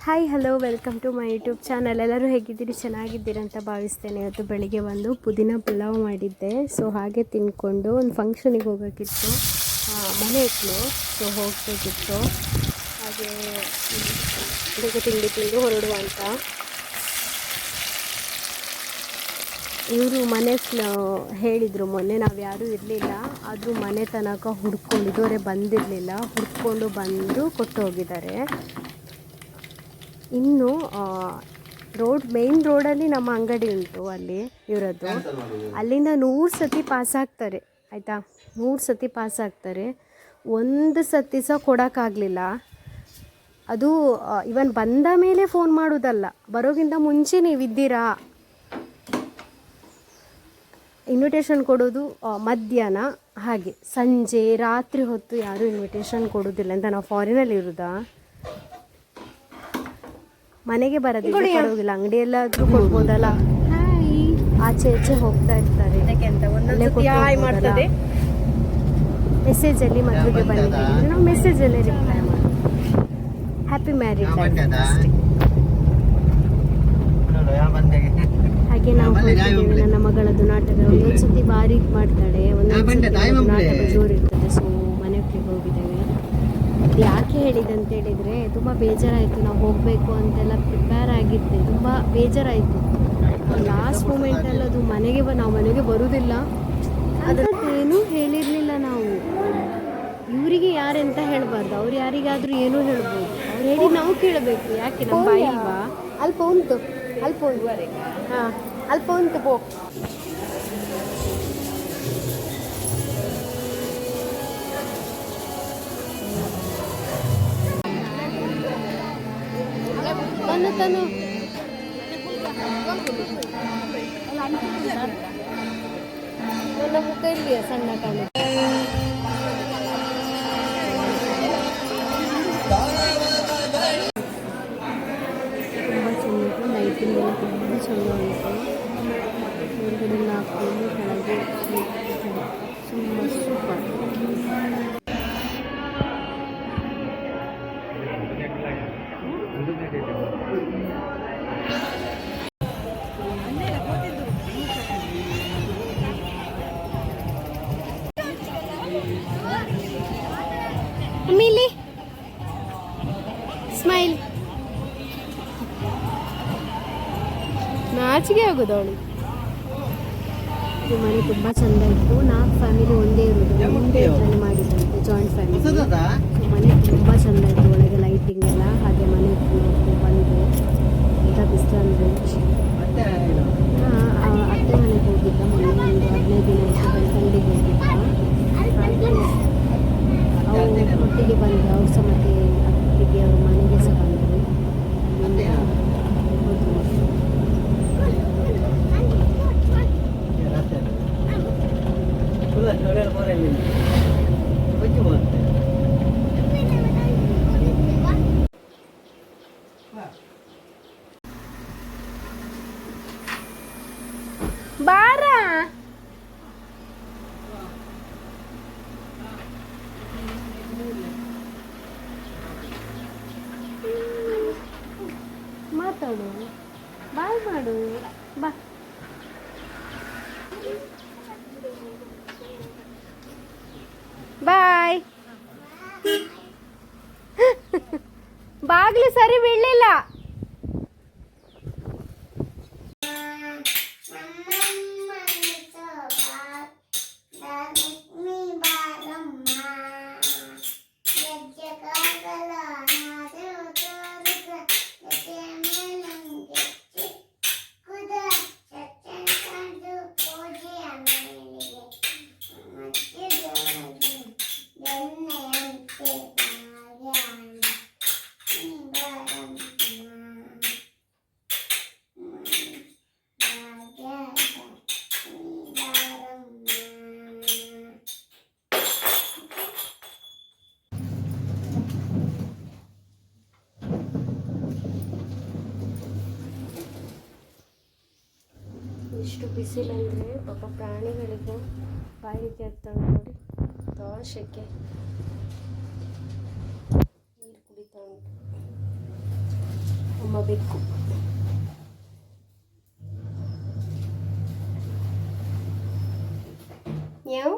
Hi hello welcome to my YouTube channel. ಎಲ್ಲರೂ ಹೇಗಿದ್ದೀರಿ? ಚೆನ್ನಾಗಿದ್ದೀರಿ ಅಂತ ಭಾವಿಸ್ತೇನೆ. ಇವತ್ತು ಬೆಳಿಗ್ಗೆ ಒಂದು ಪುದೀನ ಪಲಾವ್ ಮಾಡಿದ್ದೆ. ಸೊ ಹಾಗೆ ತಿಂದ್ಕೊಂಡು ಒಂದು ಫಂಕ್ಷನಿಗೆ ಹೋಗೋಕ್ಕಿತ್ತು, ಮನೆ ಇತ್ತು. ಸೊ ಹೋಗಬೇಕಿತ್ತು. ಹಾಗೆ ಬೆಳಗ್ಗೆ ತಿಂದು ಹೊರಡುವ ಅಂತ. ಇವರು ಮನೆ ಹೇಳಿದರು, ಮೊನ್ನೆ ನಾವು ಯಾರೂ ಇರಲಿಲ್ಲ, ಆದರೂ ಮನೆ ತನಕ ಹುಡ್ಕೊಂಡು ಇದುವರೆ ಬಂದಿರಲಿಲ್ಲ, ಹುಡ್ಕೊಂಡು ಬಂದು ಕೊಟ್ಟು ಹೋಗಿದ್ದಾರೆ. ಇನ್ನು ಮೇನ್ ರೋಡಲ್ಲಿ ನಮ್ಮ ಅಂಗಡಿ ಉಂಟು, ಅಲ್ಲಿ ಇವರದ್ದು. ಅಲ್ಲಿಂದ 100 ಸತಿ ಪಾಸ್ ಆಗ್ತಾರೆ, ಆಯಿತಾ? 100 ಸತಿ ಪಾಸ್ ಆಗ್ತಾರೆ. ಒಂದು ಸತಿ ಸಹ ಕೊಡೋಕ್ಕಾಗಲಿಲ್ಲ. ಅದು ಇವನ್ ಬಂದ ಮೇಲೆ ಫೋನ್ ಮಾಡೋದಲ್ಲ, ಬರೋಕ್ಕಿಂತ ಮುಂಚೆ ನೀವಿದ್ದೀರಾ. ಇನ್ವಿಟೇಷನ್ ಕೊಡೋದು ಮಧ್ಯಾಹ್ನ, ಹಾಗೆ ಸಂಜೆ ರಾತ್ರಿ ಹೊತ್ತು ಯಾರೂ ಇನ್ವಿಟೇಷನ್ ಕೊಡೋದಿಲ್ಲ. ಅಂತ ನಾವು ಫಾರಿನಲ್ಲಿ ಇರೋದಾ, ಮನೆಗೆ ಬರೋದಿಲ್ಲ, ಅಂಗಡಿಯಲ್ಲಾದರೂ ಕೊಡ್ಬೋದಲ್ಲ. ಆಚೆ ಈಚೆ ಹೋಗ್ತಾ ಇರ್ತಾರೆ. ಮೆಸೇಜಲ್ಲಿ ಮದುವೆಗೆ ಬಂದಿದ್ದೀವಿ, ನಾವು ಮೆಸೇಜಲ್ಲೇ ರಿಪ್ಲೈ ಮಾಡಿ ಹ್ಯಾಪಿ ಮ್ಯಾರಿಡ್ ಲೈಫ್. ಹಾಗೆ ನಾವು ಹೋಗ್ತಿದ್ದೇವೆ. ನನ್ನ ಮಗಳದ್ದು ನಾಟಕ ಒಂದೊಂದು ಸತಿ ಭಾರಿ ಮಾಡ್ತಾಳೆ, ಒಂದೊಂದು ನಾಟಕ ಜೋರು ಇರ್ತದೆ. ಸೊ ಮನೆಗೆ ಹೋಗಿದ್ದೇವೆ. ಯಾಕೆ ಹೇಳಿದೆ ಅಂತ ಹೇಳಿದರೆ, ತುಂಬ ಬೇಜಾರಾಯಿತು. ನಾವು ಹೋಗಬೇಕು ಅಂತೆಲ್ಲ ಪ್ರಿಪೇರ್ ಆಗಿದ್ದೆ, ತುಂಬ ಬೇಜಾರಾಯಿತು. ಲಾಸ್ಟ್ ಮೂಮೆಂಟಲ್ಲಿ ಅದು ನಾವು ಮನೆಗೆ ಬರುವುದಿಲ್ಲ ಅದನ್ನೇನೂ ಹೇಳಿರಲಿಲ್ಲ ನಾವು. ಇವರಿಗೆ ಯಾರೆಂತ ಹೇಳಬಾರ್ದು, ಅವ್ರು ಯಾರಿಗಾದರೂ ಏನೂ ಹೇಳ್ಬೋದು. ಅವ್ರು ಹೇಳಿ ನಾವು ಕೇಳಬೇಕು. ಯಾಕೆ ನಮ್ಮ ಬಾಯಿ ಇಲ್ವಾ? ಅಲ್ಪ ಉಂಟು ಹಾಂ, ಅಲ್ಪ ಉಂಟು ಪೋ. ತನು ನನ್ನ ಮುಖ ಇಲ್ಲಿಯ ಸಣ್ಣ ಕಾಣುತ್ತೆ. ತುಂಬ ಚೆಂದ, ಲೈಟಿಂಗ್ ಎಲ್ಲ ತುಂಬ ಚೆಂದ ಉಂಟು. ಹೊರಗಡೆ ಹಾಕೊಂಡು ಕೆಳಗೆ ತುಂಬ ಸೂಪರ್. ಅಮ್ಮಿಲಿ ಸ್ಮೈಲ್, ನಾಚಿಗೆ ಆಗೋದು ಅವಳು. ಈ ಮನೆ ತುಂಬ ಚೆಂದ ಇತ್ತು. 4 ಫ್ಯಾಮಿಲಿ ಒಂದೇ ಇರೋದು, ಒಂದೇ ಇದರಲ್ಲಿ ಮಾಡಿದಂತೆ ಜಾಯಿಂಟ್ ಫ್ಯಾಮಿಲಿ. ಮನೆ ತುಂಬ ಚೆಂದ ಇತ್ತು, ಒಳಗೆ ಲೈಟಿಂಗ್ ಎಲ್ಲ. ಹಾಗೆ ಮನೆ ಬಂದು ಇಂಥ ಬಿಸಿಲಂದರೆ ಅತ್ತೆ ಮನೆಗೆ ಹೋಗಿದ್ದ ಮೊನ್ನೆ ಒಂದು 15 ದಿನ ಆಯಿತು. ಬೆಳ್ತಂಗಡಿಗೆ ಹೋಗಿದ್ದ. ಹಾಗೆ ಅವ್ರು ಒಟ್ಟಿಗೆ ಬಂದು ಅವ್ರು ಸಹ ಮತ್ತೆ ಅತ್ತಿಗೆ ಅವ್ರ ಮನೆಗೆ ಸಹ ಬಂದರು. ಬಾರ ಮಾತಾಡು, ಬಾಯ್ ಮಾಡು, ಬಾ. ಬಾಯ್. ಬಾಗ್ಲು ಸರಿ ಬೀಳಲಿಲ್ಲ. ಎಷ್ಟು ಬಿಸಿಲಂದರೆ ಪಾಪ ಪ್ರಾಣಿಗಳಿಗೂ ಬಾಯಿ ರೀತಿ ಆಗ್ತಾವೆ ನೋಡಿ. ದೋಷಕ್ಕೆ ನೀರು ಕುಡಿತಾ ಉಂಟು. ನಮ್ಮ ಬೆಕ್ಕು. ಯಾವ